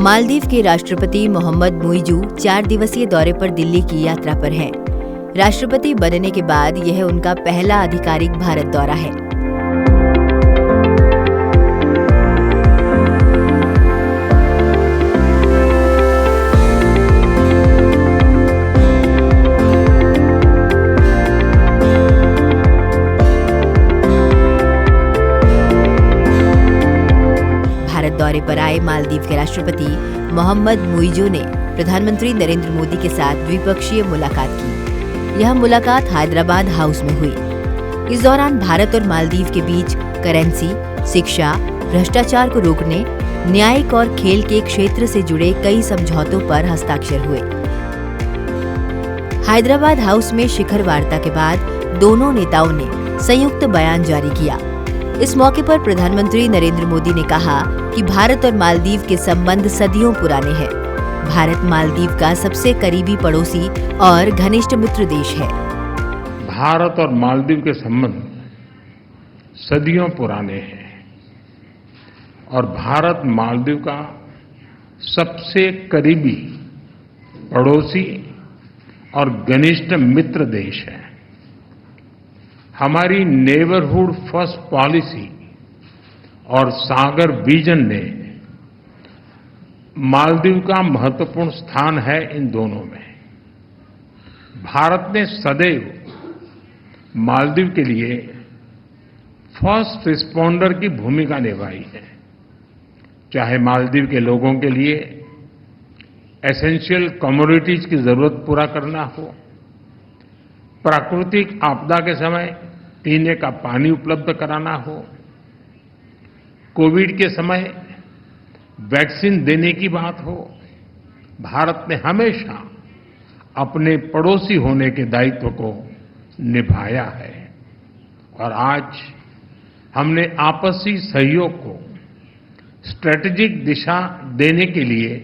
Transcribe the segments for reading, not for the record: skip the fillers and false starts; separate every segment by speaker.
Speaker 1: मालदीव के राष्ट्रपति मोहम्मद मुइज़ू 4 दिवसीय दौरे पर दिल्ली की यात्रा पर हैं। राष्ट्रपति बनने के बाद यह उनका पहला आधिकारिक भारत दौरा है। भारत दौरे पर आए मालदीव के राष्ट्रपति मोहम्मद मुइज़ू ने प्रधानमंत्री नरेंद्र मोदी के साथ द्विपक्षीय मुलाकात की। यह मुलाकात हैदराबाद हाउस में हुई। इस दौरान भारत और मालदीव के बीच करेंसी, शिक्षा, भ्रष्टाचार को रोकने, न्यायिक और खेल के क्षेत्र से जुड़े कई समझौतों पर हस्ताक्षर हुए। हैदराबाद हाउस में शिखर वार्ता के बाद दोनों नेताओं ने संयुक्त बयान जारी किया। इस मौके पर प्रधानमंत्री नरेंद्र मोदी ने कहा कि भारत और मालदीव के संबंध सदियों पुराने हैं। भारत मालदीव का सबसे करीबी पड़ोसी और घनिष्ठ मित्र देश है।
Speaker 2: भारत और मालदीव के संबंध सदियों पुराने हैं और भारत मालदीव का सबसे करीबी पड़ोसी और घनिष्ठ मित्र देश है। हमारी नेबरहुड फर्स्ट पॉलिसी और सागर विजन ने मालदीव का महत्वपूर्ण स्थान है इन दोनों में। भारत ने सदैव मालदीव के लिए फर्स्ट रिस्पॉन्डर की भूमिका निभाई है। चाहे मालदीव के लोगों के लिए एसेंशियल कमोडिटीज की जरूरत पूरा करना हो, प्राकृतिक आपदा के समय पीने का पानी उपलब्ध कराना हो, कोविड के समय वैक्सीन देने की बात हो, भारत ने हमेशा अपने पड़ोसी होने के दायित्व को निभाया है और आज हमने आपसी सहयोग को स्ट्रेटेजिक दिशा देने के लिए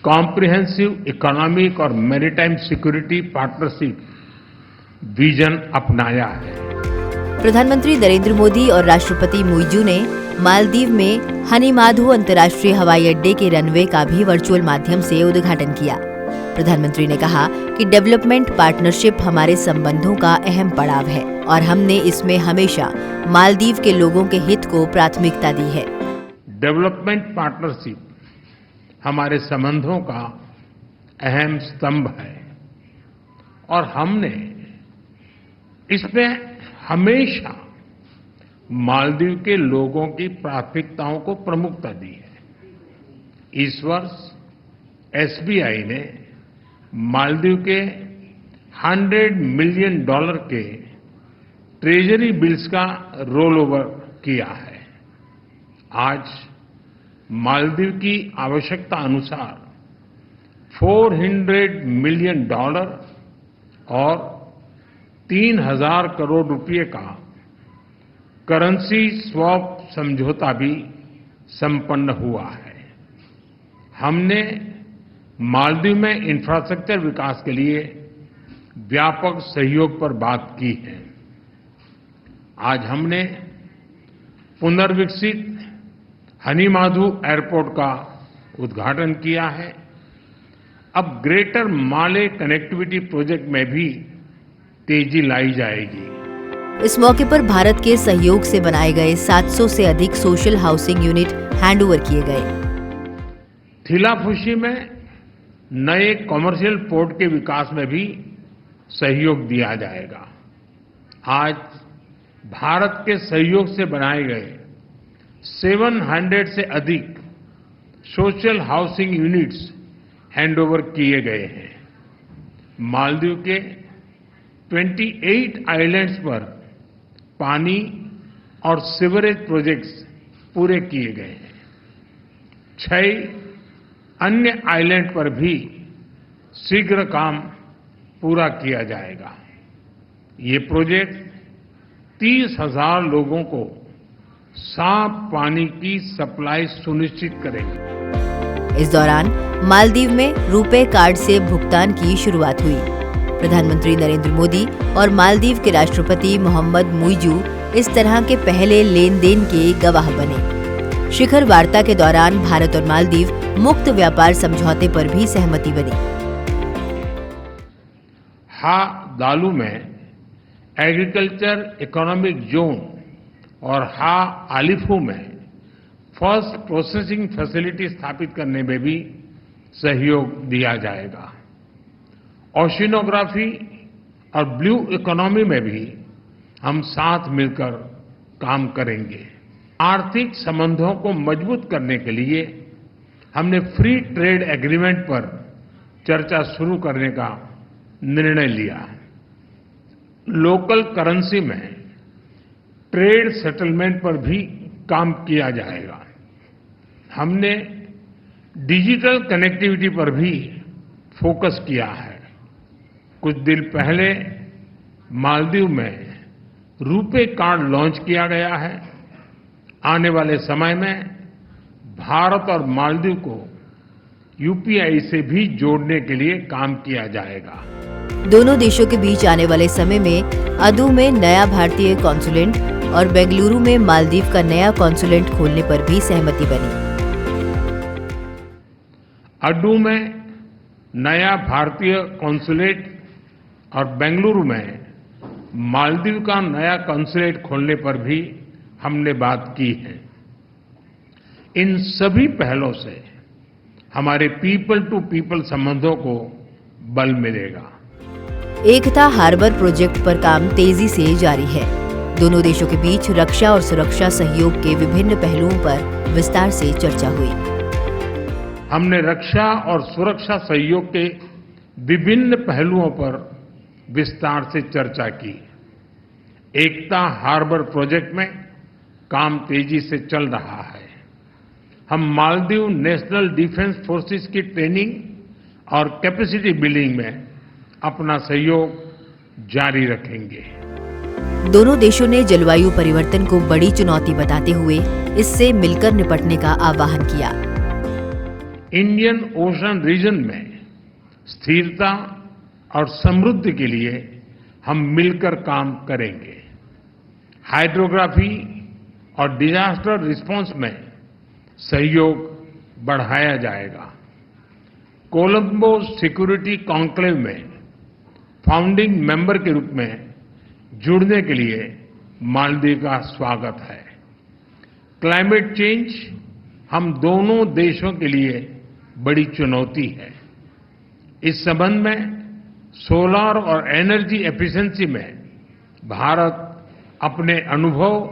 Speaker 2: कॉम्प्रिहेंसिव इकोनॉमिक और मैरीटाइम सिक्योरिटी पार्टनरशिप विजन अपनाया है।
Speaker 1: प्रधानमंत्री नरेंद्र मोदी और राष्ट्रपति मुइज़ू ने मालदीव में हनीमाधु अंतर्राष्ट्रीय हवाई अड्डे के रनवे का भी वर्चुअल माध्यम से उद्घाटन किया। प्रधानमंत्री ने कहा कि डेवलपमेंट पार्टनरशिप हमारे संबंधों का अहम पड़ाव है और हमने इसमें हमेशा मालदीव के लोगों के हित को प्राथमिकता दी है।
Speaker 2: डेवलपमेंट पार्टनरशिप हमारे संबंधों का अहम स्तंभ है और हमने इसमें हमेशा मालदीव के लोगों की प्राथमिकताओं को प्रमुखता दी है। इस वर्ष एसबीआई ने मालदीव के $100 मिलियन के ट्रेजरी बिल्स का रोल ओवर किया है। आज मालदीव की आवश्यकता अनुसार $400 मिलियन और 3,000 करोड़ रुपए का करेंसी स्वैप समझौता भी संपन्न हुआ है। हमने मालदीव में इंफ्रास्ट्रक्चर विकास के लिए व्यापक सहयोग पर बात की है। आज हमने पुनर्विकसित हनीमाधु एयरपोर्ट का उद्घाटन किया है। अब ग्रेटर माले कनेक्टिविटी प्रोजेक्ट में भी तेजी लाई जाएगी।
Speaker 1: इस मौके पर भारत के सहयोग से बनाए गए 700 से अधिक सोशल हाउसिंग यूनिट हैंडओवर किए गए।
Speaker 2: थिलाफुशी में नए कमर्शियल पोर्ट के विकास में भी सहयोग दिया जाएगा। आज भारत के सहयोग से बनाए गए 700 से अधिक सोशल हाउसिंग यूनिट्स हैंडओवर किए गए हैं। मालदीव के 28 आइलैंड्स पर पानी और सीवरेज प्रोजेक्ट्स पूरे किए गए हैं। 6 अन्य आइलैंड पर भी शीघ्र काम पूरा किया जाएगा। ये प्रोजेक्ट 30,000 लोगों को साफ पानी की सप्लाई सुनिश्चित करेगी।
Speaker 1: इस दौरान मालदीव में रुपे कार्ड से भुगतान की शुरुआत हुई। प्रधानमंत्री नरेंद्र मोदी और मालदीव के राष्ट्रपति मोहम्मद मुइज़ू इस तरह के पहले लेन देन के गवाह बने। शिखर वार्ता के दौरान भारत और मालदीव मुक्त व्यापार समझौते पर भी सहमति बनी।
Speaker 2: हा दालू में एग्रीकल्चर इकोनॉमिक जोन और हा आलिफू में फर्स्ट प्रोसेसिंग फैसिलिटी स्थापित करने में भी सहयोग दिया जाएगा। ओशिनोग्राफी और ब्लू इकोनॉमी में भी हम साथ मिलकर काम करेंगे। आर्थिक संबंधों को मजबूत करने के लिए हमने फ्री ट्रेड एग्रीमेंट पर चर्चा शुरू करने का निर्णय लिया। लोकल करेंसी में ट्रेड सेटलमेंट पर भी काम किया जाएगा। हमने डिजिटल कनेक्टिविटी पर भी फोकस किया है। कुछ दिन पहले मालदीव में रुपे कार्ड लॉन्च किया गया है। आने वाले समय में भारत और मालदीव को यूपीआई से भी जोड़ने के लिए काम किया जाएगा।
Speaker 1: दोनों देशों के बीच आने वाले समय में अदू में नया भारतीय कॉन्सुलेट और बेंगलुरु में मालदीव का नया कॉन्सुलेट खोलने पर भी सहमति बनी।
Speaker 2: अड्डू में नया भारतीय कॉन्सुलेट और बेंगलुरु में मालदीव का नया कॉन्सुलेट खोलने पर भी हमने बात की है। इन सभी पहलों से हमारे पीपल टू पीपल संबंधों को बल मिलेगा।
Speaker 1: एकता हार्बर प्रोजेक्ट पर काम तेजी से जारी है। दोनों देशों के बीच रक्षा और सुरक्षा सहयोग के विभिन्न पहलुओं पर विस्तार से चर्चा हुई।
Speaker 2: हमने रक्षा और सुरक्षा सहयोग के विभिन्न पहलुओं पर विस्तार से चर्चा की। एकता हार्बर प्रोजेक्ट में काम तेजी से चल रहा है। हम मालदीव नेशनल डिफेंस फोर्सेस की ट्रेनिंग और कैपेसिटी बिल्डिंग में अपना सहयोग जारी रखेंगे।
Speaker 1: दोनों देशों ने जलवायु परिवर्तन को बड़ी चुनौती बताते हुए इससे मिलकर निपटने का आह्वान किया।
Speaker 2: इंडियन ओशन रीजन में स्थिरता और समृद्धि के लिए हम मिलकर काम करेंगे। हाइड्रोग्राफी और डिजास्टर रिस्पांस में सहयोग बढ़ाया जाएगा। कोलंबो सिक्योरिटी कॉन्क्लेव में फाउंडिंग मेंबर के रूप में जुड़ने के लिए मालदीव का स्वागत है। क्लाइमेट चेंज हम दोनों देशों के लिए बड़ी चुनौती है। इस संबंध में सोलर और एनर्जी एफिशिएंसी में भारत अपने अनुभव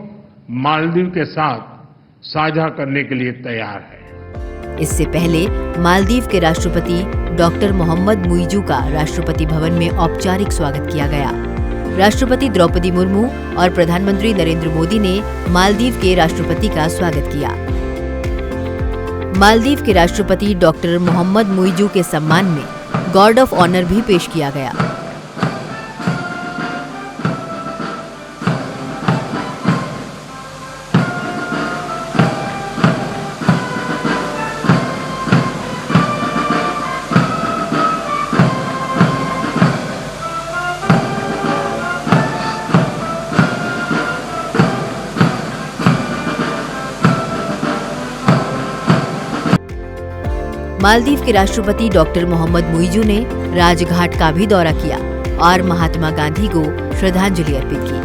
Speaker 2: मालदीव के साथ साझा करने के लिए तैयार है।
Speaker 1: इससे पहले मालदीव के राष्ट्रपति डॉक्टर मोहम्मद मुइजू का राष्ट्रपति भवन में औपचारिक स्वागत किया गया। राष्ट्रपति द्रौपदी मुर्मू और प्रधानमंत्री नरेंद्र मोदी ने मालदीव के राष्ट्रपति का स्वागत किया। मालदीव के राष्ट्रपति डॉक्टर मोहम्मद मुइजू के सम्मान में गार्ड ऑफ ऑनर भी पेश किया गया। मालदीव के राष्ट्रपति डॉक्टर मोहम्मद मुइजू ने राजघाट का भी दौरा किया और महात्मा गांधी को श्रद्धांजलि अर्पित की।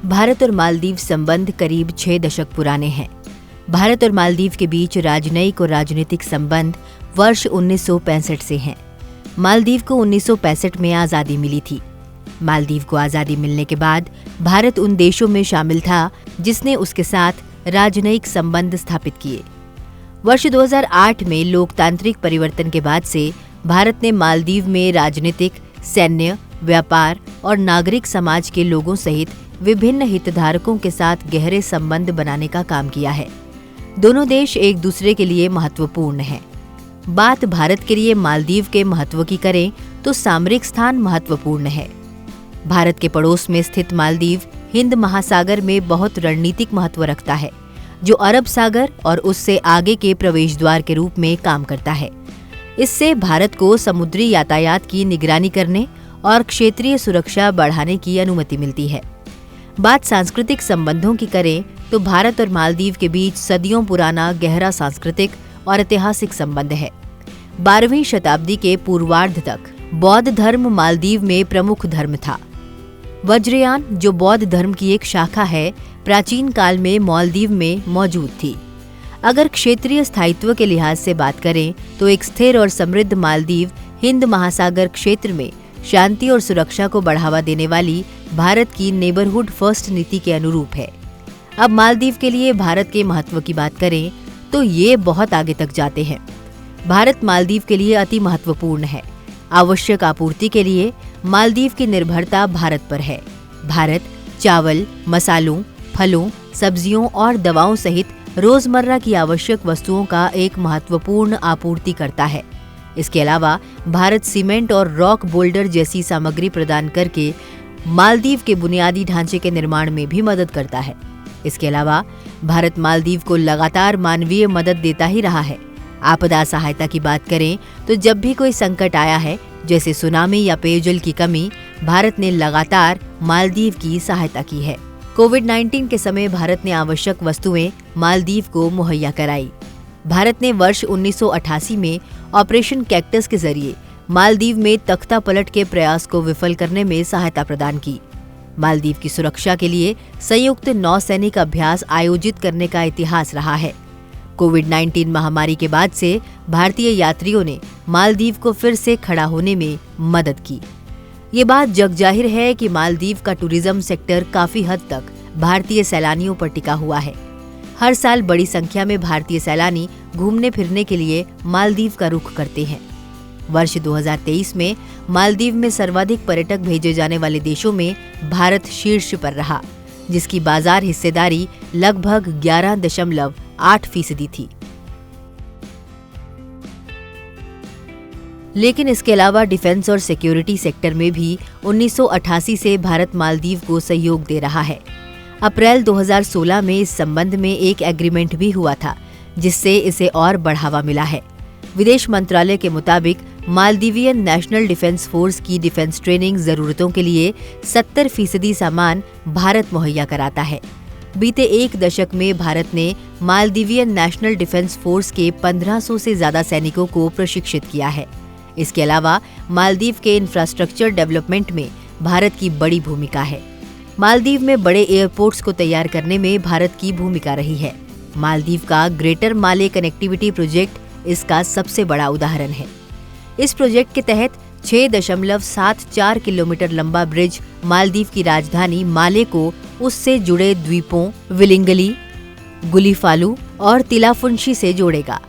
Speaker 1: भारत और मालदीव संबंध करीब 6 दशक पुराने हैं। भारत और मालदीव के बीच राजनयिक और राजनीतिक संबंध वर्ष 1965 से हैं। मालदीव को 1965 में आज़ादी मिली थी। मालदीव को आज़ादी मिलने के बाद भारत उन देशों में शामिल था जिसने उसके साथ राजनयिक संबंध स्थापित किए। वर्ष 2008 में लोकतांत्रिक परिवर्तन के बाद से भारत ने मालदीव में राजनीतिक, सैन्य, व्यापार और नागरिक समाज के लोगों सहित विभिन्न हितधारकों के साथ गहरे संबंध बनाने का काम किया है। दोनों देश एक दूसरे के लिए महत्वपूर्ण हैं। बात भारत के लिए मालदीव के महत्व की करें तो सामरिक स्थान महत्वपूर्ण है। भारत के पड़ोस में स्थित मालदीव हिंद महासागर में बहुत रणनीतिक महत्व रखता है। जो अरब सागर और उससे आगे के प्रवेश द्वार के रूप में काम करता है। इससे भारत को समुद्री यातायात की निगरानी करने और क्षेत्रीय सुरक्षा बढ़ाने की अनुमति मिलती है। बात सांस्कृतिक संबंधों की करें तो भारत और मालदीव के बीच सदियों पुराना गहरा सांस्कृतिक और ऐतिहासिक संबंध है। 12वीं शताब्दी के पूर्वार्ध तक बौद्ध धर्म मालदीव में प्रमुख धर्म था। वज्रयान, जो बौद्ध धर्म की एक शाखा है, प्राचीन काल में मालदीव में मौजूद थी। अगर क्षेत्रीय स्थायित्व के लिहाज से बात करें तो एक स्थिर और समृद्ध मालदीव हिंद महासागर क्षेत्र में शांति और सुरक्षा को बढ़ावा देने वाली भारत की नेबरहुड फर्स्ट नीति के अनुरूप है। अब मालदीव के लिए भारत के महत्व की बात करें तो ये बहुत आगे तक जाते हैं। भारत मालदीव के लिए अति महत्वपूर्ण है। आवश्यक आपूर्ति के लिए मालदीव की निर्भरता भारत पर है। भारत चावल, मसालों, फलों, सब्जियों और दवाओं सहित रोजमर्रा की आवश्यक वस्तुओं का एक महत्वपूर्ण आपूर्ति करता है। इसके अलावा भारत सीमेंट और रॉक बोल्डर जैसी सामग्री प्रदान करके मालदीव के बुनियादी ढांचे के निर्माण में भी मदद करता है। इसके अलावा भारत मालदीव को लगातार मानवीय मदद देता ही रहा है। आपदा सहायता की बात करें तो जब भी कोई संकट आया है, जैसे सुनामी या पेयजल की कमी, भारत ने लगातार मालदीव की सहायता की है। कोविड-19 के समय भारत ने आवश्यक वस्तुएं मालदीव को मुहैया कराई। भारत ने वर्ष 1988 में ऑपरेशन कैक्टस के जरिए मालदीव में तख्ता पलट के प्रयास को विफल करने में सहायता प्रदान की। मालदीव की सुरक्षा के लिए संयुक्त नौसैनिक अभ्यास आयोजित करने का इतिहास रहा है। कोविड-19 महामारी के बाद से भारतीय यात्रियों ने मालदीव को फिर से खड़ा होने में मदद की। ये बात जग जाहिर है कि मालदीव का टूरिज्म सेक्टर काफी हद तक भारतीय सैलानियों पर टिका हुआ है। हर साल बड़ी संख्या में भारतीय सैलानी घूमने फिरने के लिए मालदीव का रुख करते हैं। वर्ष 2023 में मालदीव में सर्वाधिक पर्यटक भेजे जाने वाले देशों में भारत शीर्ष पर रहा, जिसकी बाजार हिस्सेदारी लगभग 11.8% थी। लेकिन इसके अलावा डिफेंस और सिक्योरिटी सेक्टर में भी 1988 से भारत मालदीव को सहयोग दे रहा है। अप्रैल 2016 में इस संबंध में एक एग्रीमेंट भी हुआ था, जिससे इसे और बढ़ावा मिला है। विदेश मंत्रालय के मुताबिक मालदीवियन नेशनल डिफेंस फोर्स की डिफेंस ट्रेनिंग जरूरतों के लिए 70% सामान भारत मुहैया कराता है। बीते एक दशक में भारत ने मालदीवियन नेशनल डिफेंस फोर्स के 1500 से ज्यादा सैनिकों को प्रशिक्षित किया है। इसके अलावा मालदीव के इंफ्रास्ट्रक्चर डेवलपमेंट में भारत की बड़ी भूमिका है। मालदीव में बड़े एयरपोर्ट्स को तैयार करने में भारत की भूमिका रही है। मालदीव का ग्रेटर माले कनेक्टिविटी प्रोजेक्ट इसका सबसे बड़ा उदाहरण है। इस प्रोजेक्ट के तहत 6.74 किलोमीटर लंबा ब्रिज मालदीव की राजधानी माले को उससे जुड़े द्वीपों विलिंगली, गुलीफालू और तिलाफुंशी से जोड़ेगा।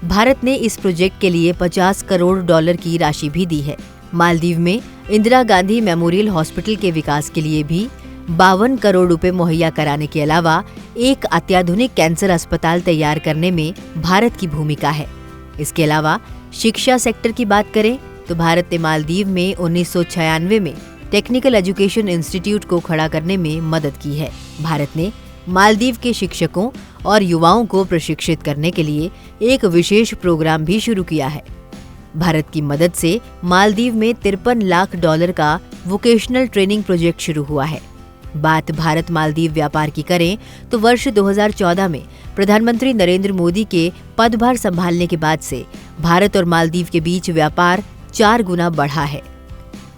Speaker 1: भारत ने इस प्रोजेक्ट के लिए $50 करोड़ की राशि भी दी है। मालदीव में इंदिरा गांधी मेमोरियल हॉस्पिटल के विकास के लिए भी 52 करोड़ रुपए मुहैया कराने के अलावा एक अत्याधुनिक कैंसर अस्पताल तैयार करने में भारत की भूमिका है। इसके अलावा शिक्षा सेक्टर की बात करें तो भारत ने मालदीव में 1996 में टेक्निकल एजुकेशन इंस्टीट्यूट को खड़ा करने में मदद की है। भारत ने मालदीव के शिक्षकों और युवाओं को प्रशिक्षित करने के लिए एक विशेष प्रोग्राम भी शुरू किया है। भारत की मदद से मालदीव में $53 लाख का वोकेशनल ट्रेनिंग प्रोजेक्ट शुरू हुआ है। बात भारत मालदीव व्यापार की करें तो वर्ष 2014 में प्रधानमंत्री नरेंद्र मोदी के पदभार संभालने के बाद से भारत और मालदीव के बीच व्यापार 4 गुना बढ़ा है।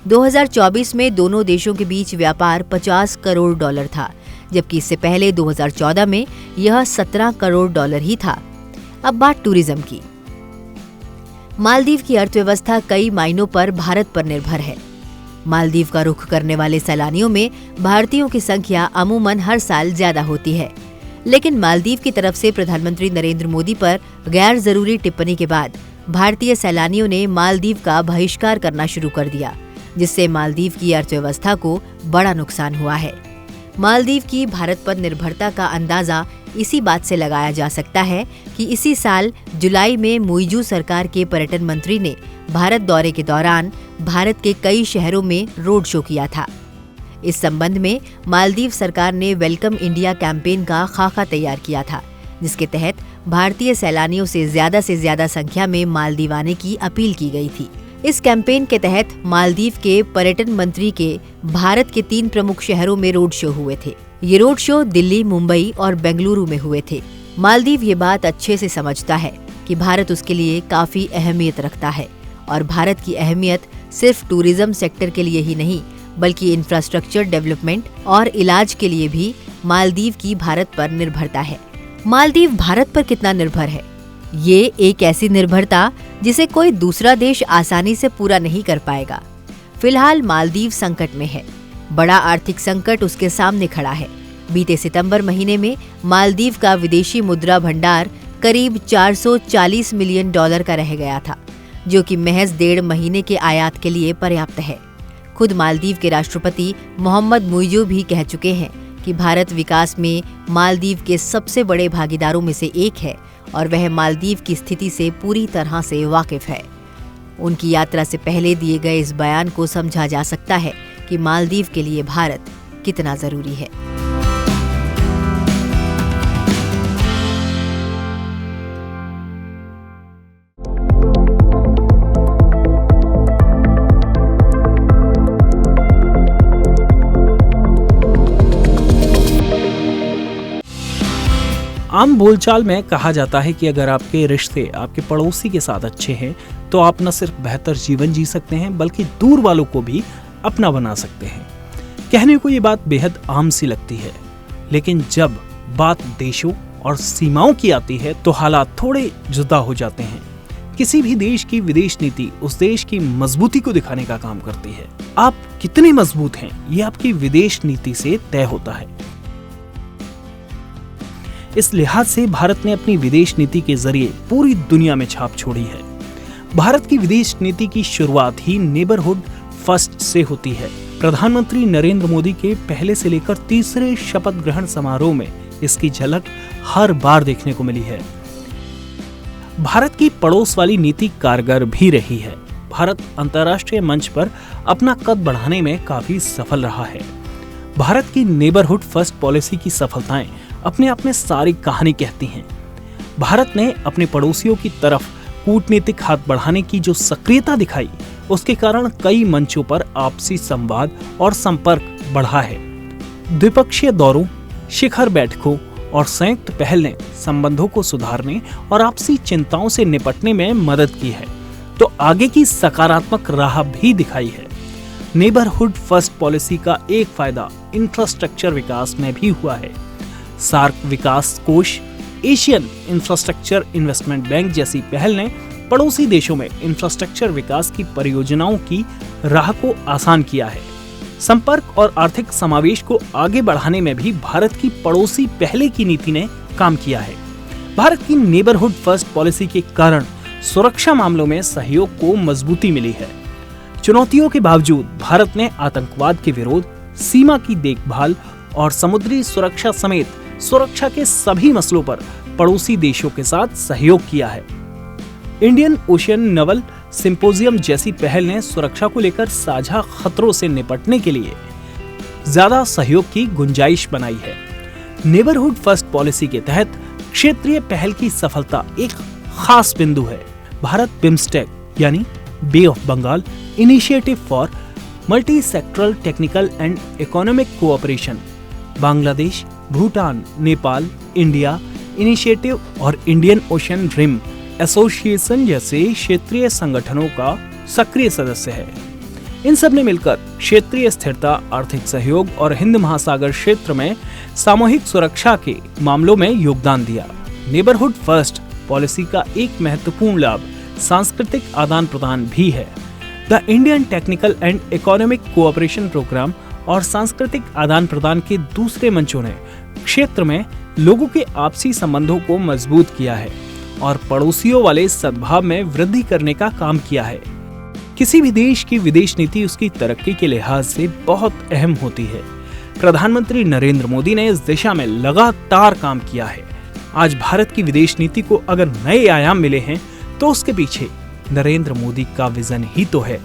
Speaker 1: 2024 में दोनों देशों के बीच व्यापार $50 करोड़ था, जबकि इससे पहले 2014 में यह $17 करोड़ ही था। अब बात टूरिज्म की। मालदीव की अर्थव्यवस्था कई मायनों पर भारत पर निर्भर है। मालदीव का रुख करने वाले सैलानियों में भारतीयों की संख्या अमूमन हर साल ज्यादा होती है, लेकिन मालदीव की तरफ से प्रधानमंत्री नरेंद्र मोदी पर गैर जरूरी टिप्पणी के बाद भारतीय सैलानियों ने मालदीव का बहिष्कार करना शुरू कर दिया, जिससे मालदीव की अर्थव्यवस्था को बड़ा नुकसान हुआ है। मालदीव की भारत पर निर्भरता का अंदाजा इसी बात से लगाया जा सकता है कि इसी साल जुलाई में मुइजू सरकार के पर्यटन मंत्री ने भारत दौरे के दौरान भारत के कई शहरों में रोड शो किया था। इस संबंध में मालदीव सरकार ने वेलकम इंडिया कैंपेन का खाका तैयार किया था, जिसके तहत भारतीय सैलानियों से ज्यादा संख्या में मालदीव आने की अपील की गई थी। इस कैंपेन के तहत मालदीव के पर्यटन मंत्री के भारत के 3 प्रमुख शहरों में रोड शो हुए थे। ये रोड शो दिल्ली, मुंबई और बेंगलुरु में हुए थे। मालदीव ये बात अच्छे से समझता है कि भारत उसके लिए काफी अहमियत रखता है और भारत की अहमियत सिर्फ टूरिज्म सेक्टर के लिए ही नहीं बल्कि इंफ्रास्ट्रक्चर डेवलपमेंट और इलाज के लिए भी मालदीव की भारत पर निर्भरता है। मालदीव भारत पर कितना निर्भर है? ये एक ऐसी निर्भरता जिसे कोई दूसरा देश आसानी से पूरा नहीं कर पाएगा। फिलहाल मालदीव संकट में है। बड़ा आर्थिक संकट उसके सामने खड़ा है। बीते सितंबर महीने में मालदीव का विदेशी मुद्रा भंडार करीब $440 मिलियन का रह गया था, जो कि महज 1.5 महीने के आयात के लिए पर्याप्त है। खुद मालदीव के राष्ट्रपति मोहम्मद मुइज़ो भी कह चुके हैं कि भारत विकास में मालदीव के सबसे बड़े भागीदारों में से एक है और वह मालदीव की स्थिति से पूरी तरह से वाकिफ है। उनकी यात्रा से पहले दिए गए इस बयान को समझा जा सकता है कि मालदीव के लिए भारत कितना जरूरी है।
Speaker 3: आम बोलचाल में कहा जाता है कि अगर आपके रिश्ते आपके पड़ोसी के साथ अच्छे हैं तो आप न सिर्फ बेहतर जीवन जी सकते हैं बल्कि दूर वालों को भी अपना बना सकते हैं। कहने को ये बात बेहद आम सी लगती है, लेकिन जब बात देशों और सीमाओं की आती है तो हालात थोड़े जुदा हो जाते हैं। किसी भी देश की विदेश नीति उस देश की मजबूती को दिखाने का काम करती है। आप कितने मजबूत हैं ये आपकी विदेश नीति से तय होता है। इस लिहाज से भारत ने अपनी विदेश नीति के जरिए पूरी दुनिया में छाप छोड़ी है। भारत की विदेश नीति की शुरुआत ही नेबरहुड फर्स्ट से होती है। प्रधानमंत्री नरेंद्र मोदी के पहले से लेकर तीसरे शपथ ग्रहण समारोह में इसकी झलक हर बार देखने को मिली है। भारत की पड़ोस वाली नीति कारगर भी रही है। भारत अंतर्राष्ट्रीय मंच पर अपना कद बढ़ाने में काफी सफल रहा है। भारत की नेबरहुड फर्स्ट पॉलिसी की सफलताएं अपने आप में सारी कहानी कहती हैं। भारत ने अपने पड़ोसियों की तरफ कूटनीतिक हाथ बढ़ाने की जो सक्रियता दिखाई, उसके कारण कई मंचों पर आपसी संवाद और संपर्क बढ़ा है। द्विपक्षीय दौरों, शिखर बैठकों और संयुक्त पहल ने संबंधों को सुधारने और आपसी चिंताओं से निपटने में मदद की है, तो आगे की सकारात्मक राह भी दिखाई है। नेबरहुड फर्स्ट पॉलिसी का एक फायदा इंफ्रास्ट्रक्चर विकास में भी हुआ है। सार्क विकास कोष, एशियन इंफ्रास्ट्रक्चर इन्वेस्टमेंट बैंक जैसी पहल ने पड़ोसी देशों में इंफ्रास्ट्रक्चर विकास की परियोजनाओं की राह को आसान किया है। संपर्क और आर्थिक समावेश को आगे बढ़ाने में भी भारत की पड़ोसी पहले की नीति ने काम किया है। भारत की नेबरहुड फर्स्ट पॉलिसी के कारण सुरक्षा मामलों में सहयोग को मजबूती मिली है। चुनौतियों के बावजूद भारत ने आतंकवाद के विरोध, सीमा की देखभाल और समुद्री सुरक्षा समेत सुरक्षा के सभी मसलों पर पड़ोसी देशों के साथ सहयोग किया है। इंडियन ओशियन नवल सिंपोजियम जैसी पहल ने सुरक्षा को लेकर साझा खतरों से निपटने के लिए ज्यादा सहयोग की गुंजाइश बनाई है। नेबरहुड फर्स्ट पॉलिसी के तहत क्षेत्रीय पहल की सफलता एक खास बिंदु है। भारत बिम्स्टेक यानी Bay of Bengal Initiative for Multi Sectoral Technical and economic Cooperation, Bangladesh, Bhutan, Nepal, India initiative और इंडियन ओशन रिम एसोसिएशन जैसे क्षेत्रीय संगठनों का सक्रिय सदस्य है। इन सब ने मिलकर क्षेत्रीय स्थिरता, आर्थिक सहयोग और हिंद महासागर क्षेत्र में सामूहिक सुरक्षा के मामलों में योगदान दिया। नेबरहुड फर्स्ट पॉलिसी का एक महत्वपूर्ण लाभ सांस्कृतिक आदान प्रदान भी है। The Indian technical and economic cooperation programme और सांस्कृतिक आदान प्रदान के दूसरे मंचों ने क्षेत्र में लोगों के आपसी संबंधों को मजबूत किया है और पड़ोसियों वाले सद्भाव में वृद्धि करने का काम किया है। किसी भी देश की विदेश नीति उसकी तरक्की के लिहाज से बहुत अहम होती है। प्रधानमंत्री नरेंद्र मोदी ने इस दिशा में लगातार काम किया है। आज भारत की विदेश नीति को अगर नए आयाम मिले हैं तो उसके पीछे नरेंद्र मोदी का विजन ही तो है।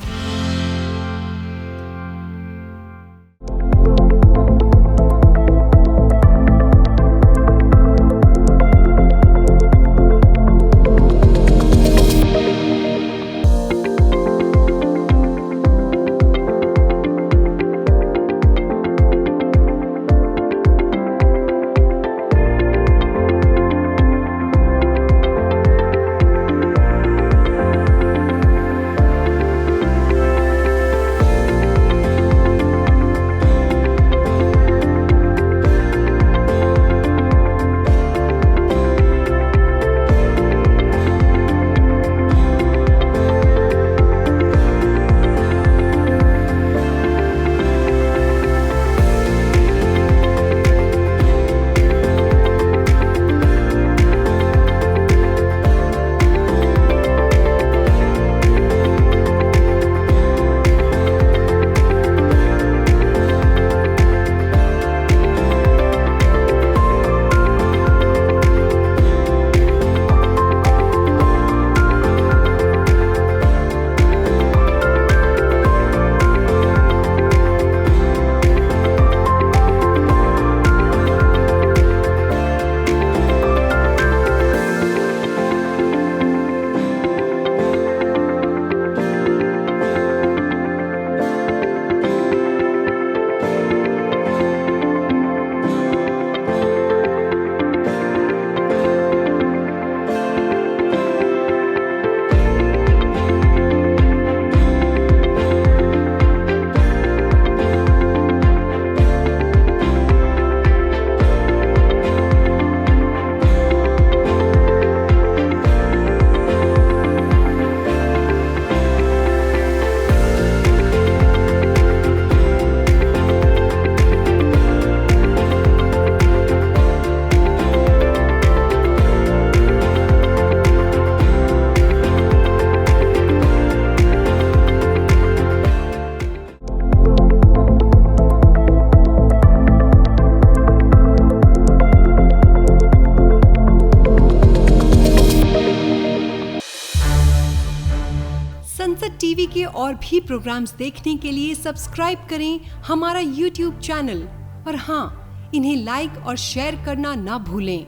Speaker 4: संसद टीवी के और भी प्रोग्राम्स देखने के लिए सब्सक्राइब करें हमारा YouTube चैनल और हाँ, इन्हें लाइक और शेयर करना ना भूलें।